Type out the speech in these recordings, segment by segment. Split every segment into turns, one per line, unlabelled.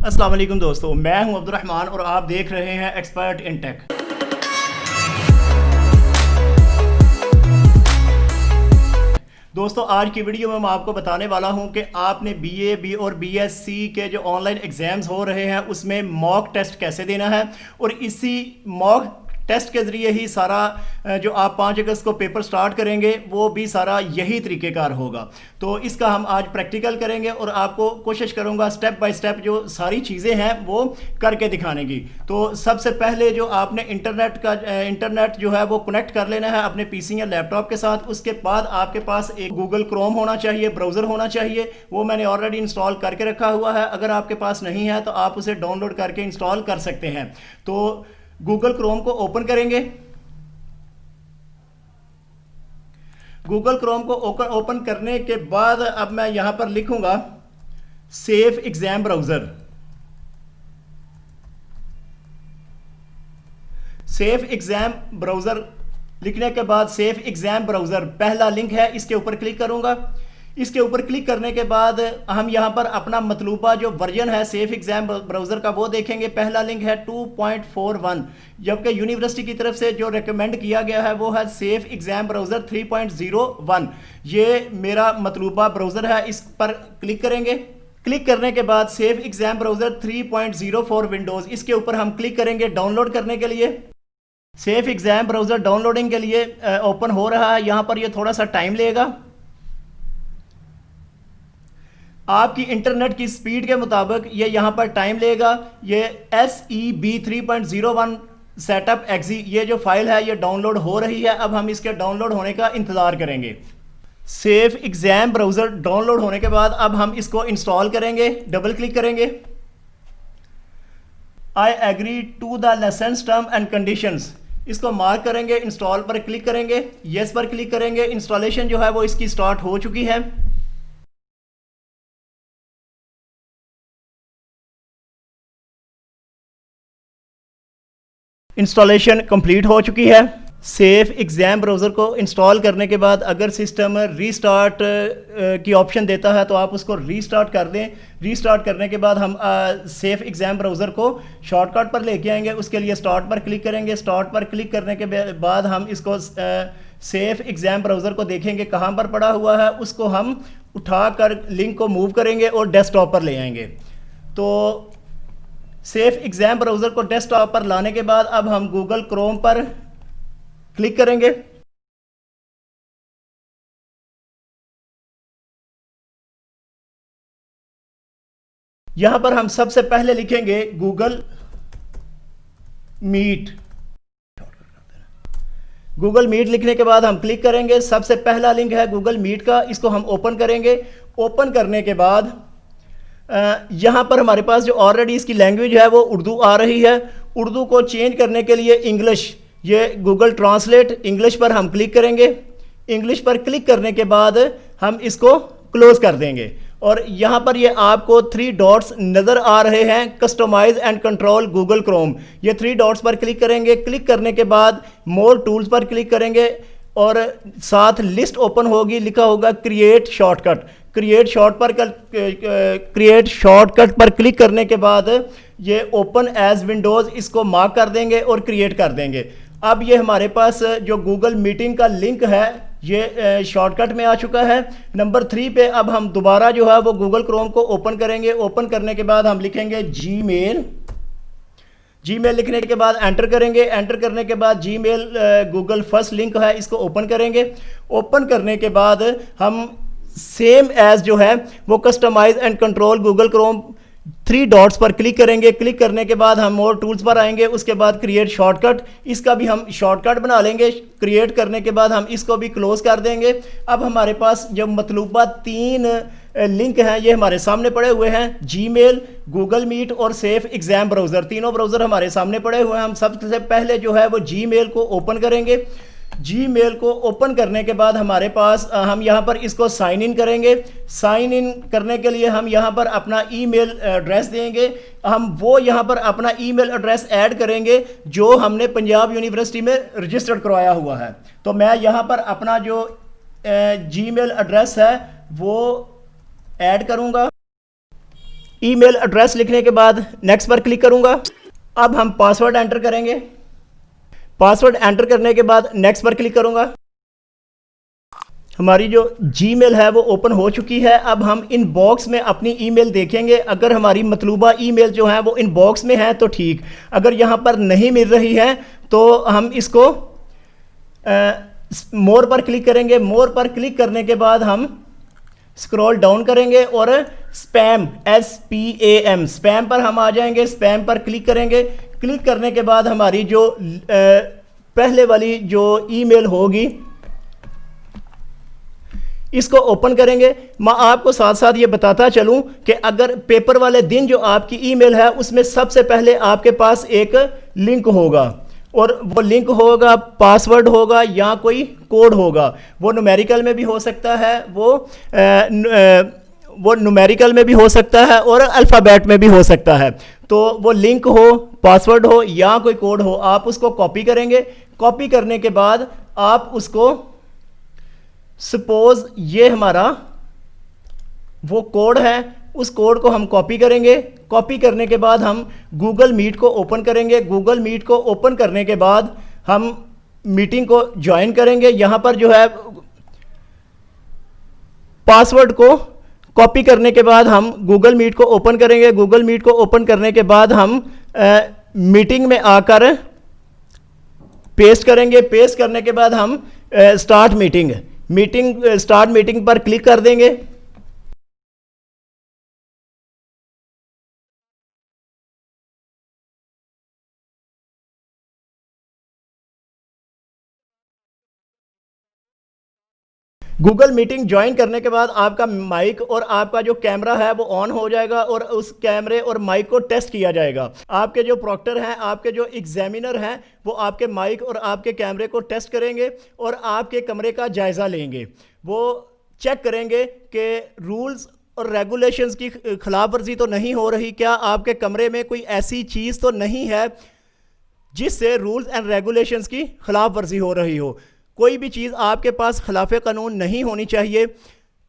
अस्सलाम वालेकुम दोस्तों, मैं हूं अब्दुर्रहमान और आप देख रहे हैं एक्सपर्ट इन टेक। दोस्तों, आज की वीडियो में मैं आपको बताने वाला हूं कि आपने बीए बी और बीएससी के जो ऑनलाइन एग्ज़ाम्स हो रहे हैं उसमें मॉक टेस्ट कैसे देना है और इसी मॉक टेस्ट के ज़रिए ही सारा जो आप 5 अगस्त को पेपर स्टार्ट करेंगे वो भी सारा यही तरीक़ेकार होगा। तो इसका हम आज प्रैक्टिकल करेंगे और आपको कोशिश करूंगा स्टेप बाय स्टेप जो सारी चीज़ें हैं वो करके दिखाने की। तो सबसे पहले जो आपने इंटरनेट जो है वो कनेक्ट कर लेना है अपने पीसी या लैपटॉप के साथ। उसके बाद आपके पास एक गूगल क्रोम होना चाहिए, ब्राउज़र होना चाहिए। वो मैंने ऑलरेडी इंस्टॉल करके रखा हुआ है। अगर आपके पास नहीं है तो आप उसे डाउनलोड करके इंस्टॉल कर सकते हैं। तो गूगल क्रोम को ओपन करेंगे। गूगल क्रोम को ओपन करने के बाद अब मैं यहां पर लिखूंगा safe exam browser. Safe exam browser लिखने के बाद सेफ एग्जाम ब्राउज़र पहला लिंक है, इसके ऊपर क्लिक करूंगा। इसके ऊपर क्लिक करने के बाद हम यहाँ पर अपना मतलूबा जो वर्जन है सेफ एग्जाम ब्राउज़र का वो देखेंगे। पहला लिंक है 2.41, जबकि यूनिवर्सिटी की तरफ से जो रेकमेंड किया गया है वो है सेफ एग्जाम ब्राउज़र 3.01। ये मेरा मतलूबा ब्राउज़र है, इस पर क्लिक करेंगे। क्लिक करने के बाद सेफ एग्जाम ब्राउज़र 3.04 विंडोज़, इसके ऊपर हम क्लिक करेंगे डाउनलोड करने के लिए। सेफ एग्जाम ब्राउज़र डाउनलोडिंग के लिए ओपन हो रहा है। यहाँ पर ये थोड़ा सा टाइम लेगा। आपकी इंटरनेट की स्पीड के मुताबिक ये यहाँ पर टाइम लेगा। ये SEB 3.01 सेटअप एक्जी ये जो फाइल है ये डाउनलोड हो रही है। अब हम इसके डाउनलोड होने का इंतज़ार करेंगे। सेफ एग्जाम ब्राउज़र डाउनलोड होने के बाद अब हम इसको इंस्टॉल करेंगे। डबल क्लिक करेंगे। I agree to the licence term and conditions, इसको मार्क करेंगे। इंस्टॉल पर क्लिक करेंगे, येस पर क्लिक करेंगे। इंस्टॉलेशन जो है वो इसकी स्टार्ट हो चुकी है। इंस्टॉलेशन कंप्लीट हो चुकी है। सेफ एग्जाम ब्राउज़र को इंस्टॉल करने के बाद अगर सिस्टम रीस्टार्ट की ऑप्शन देता है तो आप उसको रीस्टार्ट कर दें। रीस्टार्ट करने के बाद हम सेफ एग्जाम ब्राउज़र को शॉर्टकट पर लेके आएंगे। उसके लिए स्टार्ट पर क्लिक करेंगे। स्टार्ट पर क्लिक करने के बाद हम इसको सेफ एग्जाम ब्राउज़र को देखेंगे कहाँ पर पड़ा हुआ है। उसको हम उठाकर लिंक को मूव करेंगे और डेस्कटॉप पर ले आएंगे। तो सेफ एग्जाम ब्राउज़र को डेस्कटॉप पर लाने के बाद अब हम गूगल क्रोम पर क्लिक करेंगे। यहां पर हम सबसे पहले लिखेंगे गूगल मीट। गूगल मीट लिखने के बाद हम क्लिक करेंगे। सबसे पहला लिंक है गूगल मीट का, इसको हम ओपन करेंगे। ओपन करने के बाद यहाँ पर हमारे पास जो ऑलरेडी इसकी लैंग्वेज है वो उर्दू आ रही है। उर्दू को चेंज करने के लिए इंग्लिश, ये गूगल ट्रांसलेट इंग्लिश पर हम क्लिक करेंगे। इंग्लिश पर क्लिक करने के बाद हम इसको क्लोज कर देंगे और यहाँ पर ये आपको 3 डॉट्स नज़र आ रहे हैं, customise and control Google Chrome. ये 3 डॉट्स पर क्लिक करेंगे। क्लिक करने के बाद मोर टूल्स पर क्लिक करेंगे और साथ लिस्ट ओपन होगी, लिखा होगा क्रिएट शॉर्टकट। क्रिएट शॉर्टकट पर क्लिक करने के बाद ये ओपन एज विंडोज़ इसको मार्क कर देंगे और क्रिएट कर देंगे। अब ये हमारे पास जो गूगल मीटिंग का लिंक है ये शॉर्टकट में आ चुका है। नंबर 3 पे अब हम दोबारा जो है वो गूगल क्रोम को ओपन करेंगे। ओपन करने के बाद हम लिखेंगे जीमेल। जीमेल लिखने के बाद एंटर करेंगे। एंटर करने के बाद जीमेल गूगल फर्स्ट लिंक है, इसको ओपन करेंगे। ओपन करने के बाद हम सेम एज जो है वो customise and control Google Chrome 3 dots पर क्लिक करेंगे। क्लिक करने के बाद हम मोर टूल्स पर आएंगे। उसके बाद क्रिएट शॉर्टकट, इसका भी हम शॉर्टकट बना लेंगे। क्रिएट करने के बाद हम इसको भी क्लोज कर देंगे। अब हमारे पास जो मतलूबा 3 लिंक हैं ये हमारे सामने पड़े हुए हैं, जीमेल, गूगल मीट और सेफ एग्जाम ब्राउज़र। तीनों ब्राउज़र हमारे सामने पड़े हुए हैं। हम सबसे पहले जो है वो जीमेल को ओपन करेंगे। जीमेल को ओपन करने के बाद हमारे पास हम यहाँ पर इसको साइन इन करेंगे। साइन इन करने के लिए हम यहाँ पर अपना ईमेल एड्रेस देंगे। हम वो यहाँ पर अपना ईमेल एड्रेस ऐड करेंगे जो हमने पंजाब यूनिवर्सिटी में रजिस्टर्ड करवाया हुआ है। तो मैं यहाँ पर अपना जो जीमेल एड्रेस है वो ऐड करूँगा। ईमेल एड्रेस लिखने के बाद नेक्स्ट पर क्लिक करूंगा। अब हम पासवर्ड एंटर करेंगे। पासवर्ड एंटर करने के बाद नेक्स्ट पर क्लिक करूंगा। हमारी जो जीमेल है वो ओपन हो चुकी है। अब हम इन बॉक्स में अपनी ईमेल देखेंगे। अगर हमारी मतलूबा ईमेल जो है वो इन बॉक्स में है तो ठीक, अगर यहाँ पर नहीं मिल रही है तो हम इसको मोर पर क्लिक करेंगे। मोर पर क्लिक करने के बाद हम स्क्रॉल डाउन करेंगे और स्पैम SPAM स्पैम पर हम आ जाएंगे। स्पैम पर क्लिक करेंगे। क्लिक करने के बाद हमारी जो पहले वाली जो ईमेल होगी इसको ओपन करेंगे। मैं आपको साथ साथ ये बताता चलूं कि अगर पेपर वाले दिन जो आपकी ईमेल है उसमें सबसे पहले आपके पास एक लिंक होगा और वो लिंक होगा, पासवर्ड होगा या कोई कोड होगा। वो न्यूमेरिकल में भी हो सकता है, वो न्यूमेरिकल में भी हो सकता है और अल्फ़ाबेट में भी हो सकता है। तो वो लिंक हो, पासवर्ड हो या कोई कोड हो, आप उसको कॉपी करेंगे। कॉपी करने के बाद आप उसको, सपोज ये हमारा वो कोड है, उस कोड को हम कॉपी करेंगे। कॉपी करने के बाद हम गूगल मीट को ओपन करेंगे। गूगल मीट को ओपन करने के बाद हम मीटिंग को ज्वाइन करेंगे। यहाँ पर जो है पासवर्ड को कॉपी करने के बाद हम गूगल मीट को ओपन करेंगे। गूगल मीट को ओपन करने के बाद हम मीटिंग में आकर पेस्ट करेंगे। पेस्ट करने के बाद हम स्टार्ट मीटिंग पर क्लिक कर देंगे। गूगल मीटिंग ज्वाइन करने के बाद आपका माइक और आपका जो कैमरा है वो ऑन हो जाएगा और उस कैमरे और माइक को टेस्ट किया जाएगा। आपके जो प्रॉक्टर हैं, आपके जो एग्जामिनर हैं, वो आपके माइक और आपके कैमरे को टेस्ट करेंगे और आपके कमरे का जायज़ा लेंगे। वो चेक करेंगे कि रूल्स और रेगुलेशंस की खिलाफ वर्जी तो नहीं हो रही, क्या आपके कमरे में कोई ऐसी चीज़ तो नहीं है जिससे रूल्स एंड रेगुलेशंस की खिलाफ वर्जी हो रही हो। कोई भी चीज़ आपके पास खिलाफ कानून नहीं होनी चाहिए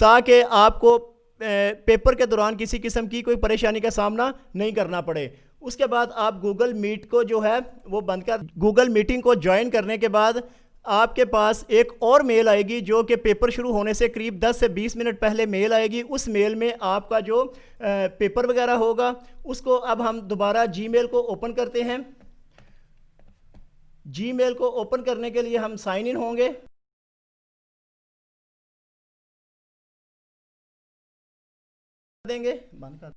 ताकि आपको पेपर के दौरान किसी किस्म की कोई परेशानी का सामना नहीं करना पड़े। उसके बाद आप गूगल मीट को जो है वो बंद कर, गूगल मीटिंग को ज्वाइन करने के बाद आपके पास एक और मेल आएगी जो कि पेपर शुरू होने से करीब 10 से 20 मिनट पहले मेल आएगी। उस मेल में आपका जो पेपर वगैरह होगा उसको अब हम दोबारा जीमेल को ओपन करते हैं। जीमेल को ओपन करने के लिए हम साइन इन होंगे। देंगे बंद कर।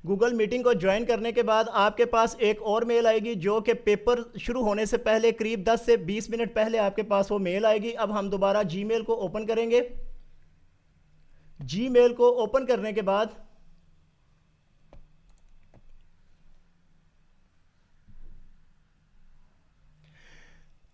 गूगल मीटिंग को ज्वाइन करने के बाद आपके पास एक और मेल आएगी जो कि पेपर शुरू होने से पहले करीब 10 से 20 मिनट पहले आपके पास वो मेल आएगी। अब हम दोबारा जीमेल को ओपन करेंगे। जीमेल को ओपन करने के बाद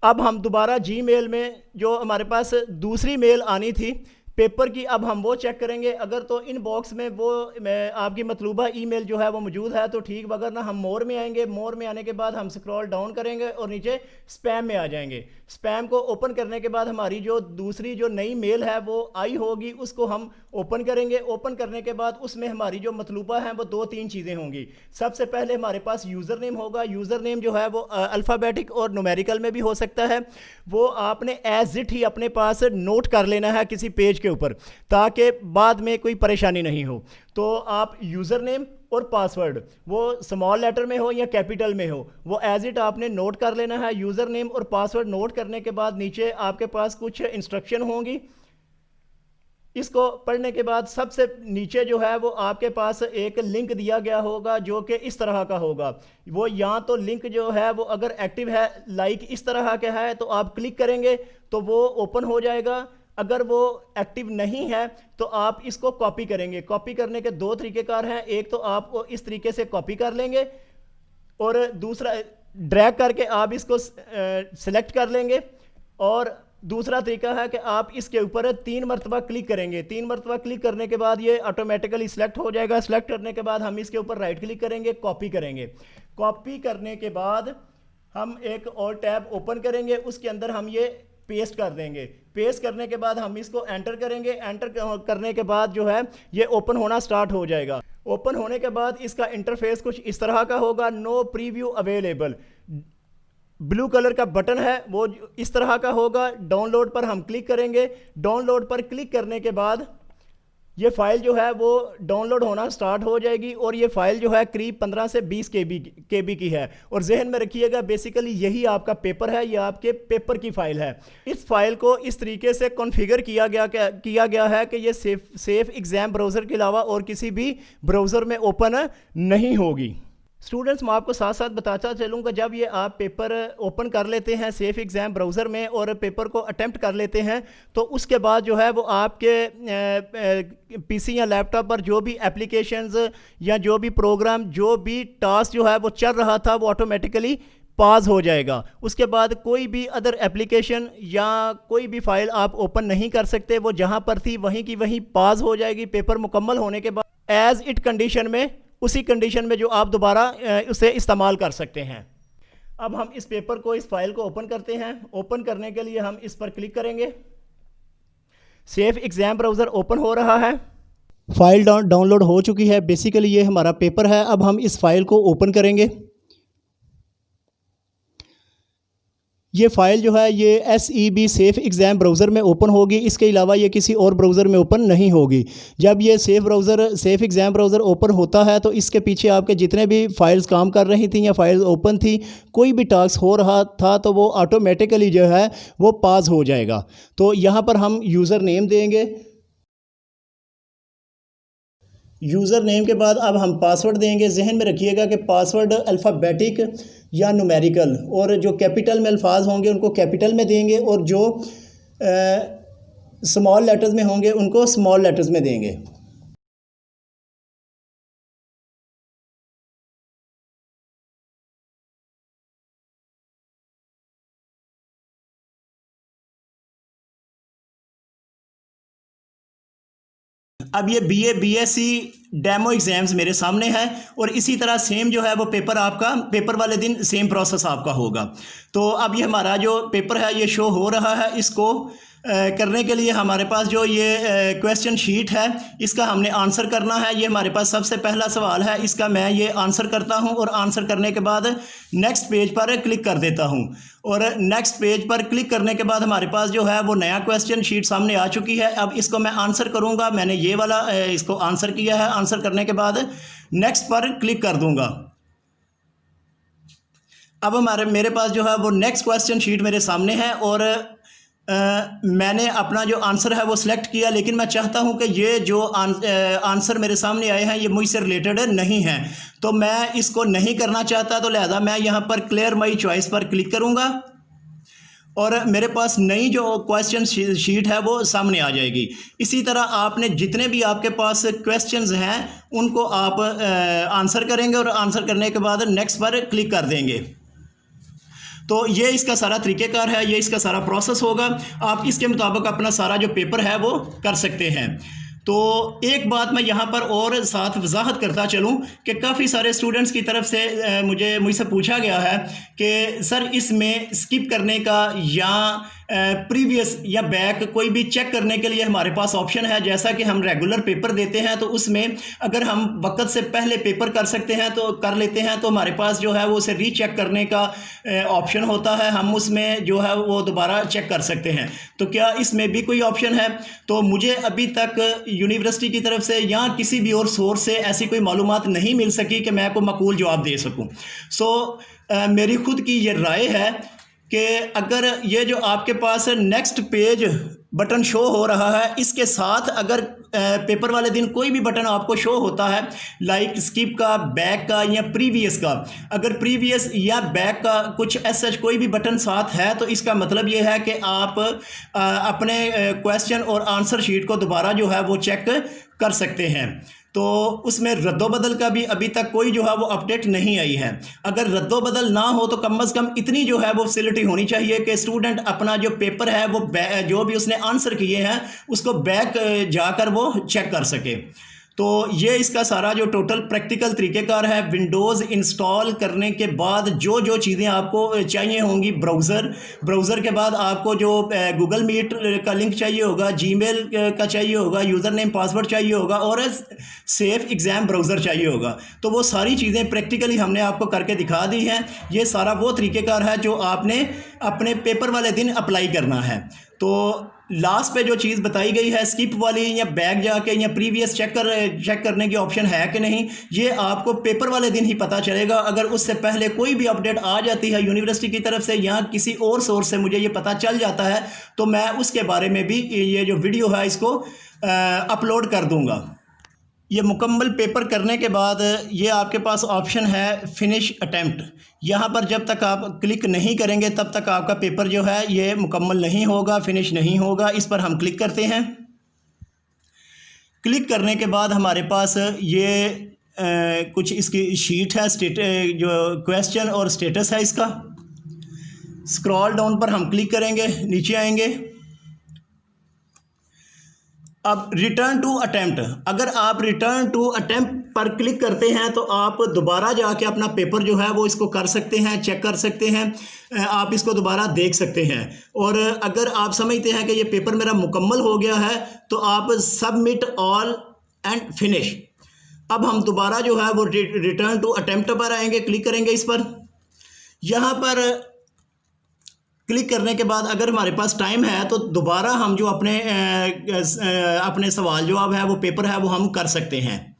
अब हम दोबारा जीमेल में जो हमारे पास दूसरी मेल आनी थी पेपर की, अब हम वो चेक करेंगे। अगर तो इन बॉक्स में वो आपकी मतलूबा ईमेल जो है वो मौजूद है तो ठीक, वगरना हम मोर में आएंगे। मोर में आने के बाद हम स्क्रॉल डाउन करेंगे और नीचे स्पैम में आ जाएंगे। स्पैम को ओपन करने के बाद हमारी जो दूसरी जो नई मेल है वो आई होगी, उसको हम ओपन करेंगे। ओपन करने के बाद उसमें हमारी जो मतलूबा है वो 2-3 चीज़ें होंगी। सबसे पहले हमारे पास यूज़र नेम होगा। यूज़र नेम जो है वो अल्फ़ाबेटिक और न्यूमेरिकल में भी हो सकता है। वो आपने एज इट ही अपने पास नोट कर लेना है किसी पेज के ऊपर ताकि बाद में कोई परेशानी नहीं हो। तो आप यूज़र नेम और पासवर्ड वो स्मॉल लेटर में हो या कैपिटल में हो वो एज इट आपने नोट कर लेना है। यूज़र नेम और पासवर्ड नोट करने के बाद नीचे आपके पास कुछ इंस्ट्रक्शन होंगी। इसको पढ़ने के बाद सबसे नीचे जो है वो आपके पास एक लिंक दिया गया होगा जो कि इस तरह का होगा। वो या तो लिंक जो है वो अगर एक्टिव है, लाइक इस तरह का है, तो आप क्लिक करेंगे तो वो ओपन हो जाएगा। अगर वो एक्टिव नहीं है तो आप इसको कॉपी करेंगे। कॉपी करने के 2 तरीक़ेकार हैं। एक तो आप इस तरीके से कॉपी कर लेंगे और दूसरा ड्रैग करके आप इसको सिलेक्ट कर लेंगे, और दूसरा तरीका है कि आप इसके ऊपर 3 मरतबा क्लिक करेंगे। 3 मरतबा क्लिक करने के बाद ये ऑटोमेटिकली सिलेक्ट हो जाएगा। सिलेक्ट करने के बाद हम इसके ऊपर राइट क्लिक करेंगे, कॉपी करेंगे। कॉपी करने के बाद हम एक और टैब ओपन करेंगे, उसके अंदर हम ये पेस्ट कर देंगे। पेस्ट करने के बाद हम इसको एंटर करेंगे। एंटर करने के बाद जो है ये ओपन होना स्टार्ट हो जाएगा। ओपन होने के बाद इसका इंटरफेस कुछ इस तरह का होगा। No preview available, blue colour का बटन है वो इस तरह का होगा। डाउनलोड पर हम क्लिक करेंगे। डाउनलोड पर क्लिक करने के बाद ये फ़ाइल जो है वो डाउनलोड होना स्टार्ट हो जाएगी और ये फ़ाइल जो है करीब 15 से 20 केबी की है। और जहन में रखिएगा बेसिकली यही आपका पेपर है, ये आपके पेपर की फ़ाइल है। इस फाइल को इस तरीके से कॉन्फ़िगर किया गया है कि ये सेफ एग्ज़ाम ब्राउज़र के अलावा और किसी भी ब्राउज़र में ओपन नहीं होगी। स्टूडेंट्स, मैं आपको साथ साथ बताता चलूँगा, जब ये आप पेपर ओपन कर लेते हैं सेफ एग्ज़ाम ब्राउज़र में और पेपर को अटेम्प्ट कर लेते हैं तो उसके बाद जो है वो आपके पीसी या लैपटॉप पर जो भी एप्लीकेशंस या जो भी प्रोग्राम, जो भी टास्क जो है वो चल रहा था वो ऑटोमेटिकली पास हो जाएगा। उसके बाद कोई भी अदर एप्लीकेशन या कोई भी फाइल आप ओपन नहीं कर सकते, वो जहाँ पर थी वहीं की वहीं पास हो जाएगी। पेपर मुकम्मल होने के बाद एज़ इट कंडीशन में, उसी कंडीशन में जो आप दोबारा उसे इस्तेमाल कर सकते हैं। अब हम इस पेपर को, इस फाइल को ओपन करते हैं। ओपन करने के लिए हम इस पर क्लिक करेंगे। सेफ एग्ज़ाम ब्राउज़र ओपन हो रहा है। फाइल डाउनलोड हो चुकी है। बेसिकली ये हमारा पेपर है। अब हम इस फाइल को ओपन करेंगे। ये फ़ाइल जो है ये SEB सेफ़ एग्ज़ाम ब्राउज़र में ओपन होगी। इसके अलावा ये किसी और ब्राउज़र में ओपन नहीं होगी। जब ये सेफ़ एग्ज़ाम ब्राउज़र ओपन होता है तो इसके पीछे आपके जितने भी फ़ाइल्स काम कर रही थी या फाइल्स ओपन थी, कोई भी टास्क हो रहा था तो वो ऑटोमेटिकली जो है वो पास हो जाएगा। तो यहाँ पर हम यूज़र नेम देंगे। यूज़र नेम के बाद अब हम पासवर्ड देंगे। जहन में रखिएगा कि पासवर्ड अल्फ़ाबेटिक या न्यूमेरिकल, और जो कैपिटल में अल्फाज होंगे उनको कैपिटल में देंगे और जो स्मॉल लेटर्स में होंगे उनको स्मॉल लेटर्स में देंगे। अब ये BSc डेमो एग्ज़ाम्स मेरे सामने है और इसी तरह सेम जो है वो पेपर आपका, पेपर वाले दिन सेम प्रोसेस आपका होगा। तो अब ये हमारा जो पेपर है ये शो हो रहा है। इसको करने के लिए हमारे पास जो ये क्वेश्चन शीट है इसका हमने आंसर करना है। ये हमारे पास सबसे पहला सवाल है, इसका मैं ये आंसर करता हूँ और आंसर करने के बाद नेक्स्ट पेज पर क्लिक कर देता हूँ। और नेक्स्ट पेज पर क्लिक करने के बाद हमारे पास जो है वो नया क्वेश्चन शीट सामने आ चुकी है। अब इसको मैं आंसर करूँगा। मैंने ये वाला इसको आंसर किया है। आंसर करने के बाद नेक्स्ट पर क्लिक कर दूँगा। अब मेरे पास जो है वो नेक्स्ट क्वेश्चन शीट मेरे सामने है और मैंने अपना जो आंसर है वो सिलेक्ट किया, लेकिन मैं चाहता हूं कि ये जो आंसर मेरे सामने आए हैं ये मुझसे रिलेटेड नहीं है, तो मैं इसको नहीं करना चाहता। तो लिहाजा मैं यहां पर क्लियर माई चॉइस पर क्लिक करूंगा और मेरे पास नई जो क्वेश्चन शीट है वो सामने आ जाएगी। इसी तरह आपने जितने भी आपके पास क्वेश्चंस हैं उनको आप आंसर करेंगे और आंसर करने के बाद नेक्स्ट पर क्लिक कर देंगे। तो ये इसका सारा तरीक़ेकार है, ये इसका सारा प्रोसेस होगा। आप इसके मुताबिक अपना सारा जो पेपर है वो कर सकते हैं। तो एक बात मैं यहाँ पर और साथ वजाहत करता चलूँ कि काफ़ी सारे स्टूडेंट्स की तरफ से मुझसे पूछा गया है कि सर इसमें स्किप करने का या प्रीवियस या बैक कोई भी चेक करने के लिए हमारे पास ऑप्शन है। जैसा कि हम रेगुलर पेपर देते हैं तो उसमें अगर हम वक्त से पहले पेपर कर सकते हैं तो कर लेते हैं, तो हमारे पास जो है वो उसे रीचेक करने का ऑप्शन होता है। हम उसमें जो है वो दोबारा चेक कर सकते हैं। तो क्या इसमें भी कोई ऑप्शन है? तो मुझे अभी तक यूनिवर्सिटी की तरफ से या किसी भी और सोर्स से ऐसी कोई मालूमात नहीं मिल सकी कि मैं आपको माकूल जवाब दे सकूँ। मेरी खुद की ये राय है कि अगर ये जो आपके पास नेक्स्ट पेज बटन शो हो रहा है, इसके साथ अगर पेपर वाले दिन कोई भी बटन आपको शो होता है लाइक स्किप का, बैक का या प्रीवियस का, अगर प्रीवियस या बैक का कुछ ऐसा कोई भी बटन साथ है तो इसका मतलब ये है कि आप अपने क्वेश्चन और आंसर शीट को दोबारा जो है वो चेक कर सकते हैं। तो उसमें रद्दोबदल का भी अभी तक कोई जो है वो अपडेट नहीं आई है। अगर रद्दोबदल ना हो तो कम से कम इतनी जो है वो फैसिलिटी होनी चाहिए कि स्टूडेंट अपना जो पेपर है वो जो भी उसने आंसर किए हैं उसको बैक जाकर वो चेक कर सके। तो ये इसका सारा जो टोटल प्रैक्टिकल तरीक़ेकार है। विंडोज़ इंस्टॉल करने के बाद जो जो चीज़ें आपको चाहिए होंगी, ब्राउज़र के बाद आपको जो गूगल मीट का लिंक चाहिए होगा, जीमेल का चाहिए होगा, यूज़र नेम पासवर्ड चाहिए होगा और सेफ एग्ज़ाम ब्राउज़र चाहिए होगा। तो वो सारी चीज़ें प्रैक्टिकली हमने आपको करके दिखा दी हैं। ये सारा वो तरीक़ेकार है जो आपने अपने पेपर वाले दिन अप्लाई करना है। तो लास्ट पे जो चीज़ बताई गई है स्किप वाली, या बैक जाके या प्रीवियस चेक करने की ऑप्शन है कि नहीं, ये आपको पेपर वाले दिन ही पता चलेगा। अगर उससे पहले कोई भी अपडेट आ जाती है यूनिवर्सिटी की तरफ से या किसी और सोर्स से मुझे ये पता चल जाता है तो मैं उसके बारे में भी ये जो वीडियो है इसको अपलोड कर दूँगा। ये मुकम्मल पेपर करने के बाद ये आपके पास ऑप्शन है फिनिश अटेम्प्ट। यहाँ पर जब तक आप क्लिक नहीं करेंगे तब तक आपका पेपर जो है ये मुकम्मल नहीं होगा, फिनिश नहीं होगा। इस पर हम क्लिक करते हैं। क्लिक करने के बाद हमारे पास ये कुछ इसकी शीट है, जो क्वेश्चन और स्टेटस है इसका। स्क्रॉल डाउन पर हम क्लिक करेंगे, नीचे आएंगे। अब रिटर्न टू अटेम्प्ट, अगर आप रिटर्न टू अटेम्प्ट पर क्लिक करते हैं तो आप दोबारा जाके अपना पेपर जो है वो इसको कर सकते हैं, चेक कर सकते हैं, आप इसको दोबारा देख सकते हैं। और अगर आप समझते हैं कि ये पेपर मेरा मुकम्मल हो गया है तो आप सबमिट ऑल एंड फिनिश। अब हम दोबारा जो है वो रिटर्न टू अटेम्प्ट पर आएंगे, क्लिक करेंगे इस पर। यहाँ पर क्लिक करने के बाद अगर हमारे पास टाइम है तो दोबारा हम जो अपने सवाल जवाब है वो पेपर है वो हम कर सकते हैं।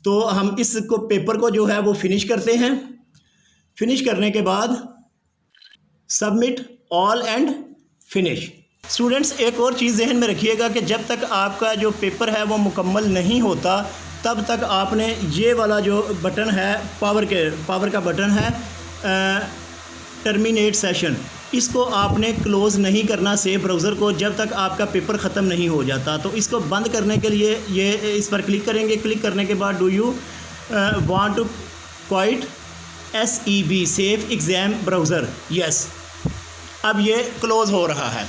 तो हम इसको पेपर को जो है वो फिनिश करते हैं। फिनिश करने के बाद submit all and finish. Students, एक और चीज़ जहन में रखिएगा कि जब तक आपका जो पेपर है वो मुकम्मल नहीं होता तब तक आपने ये वाला जो बटन है पावर का बटन है टर्मिनेट सेशन, इसको आपने क्लोज़ नहीं करना सेव ब्राउज़र को जब तक आपका पेपर ख़त्म नहीं हो जाता। तो इसको बंद करने के लिए ये इस पर क्लिक करेंगे। क्लिक करने के बाद do you want to quit SEB safe exam browser, yes. अब ये क्लोज़ हो रहा है।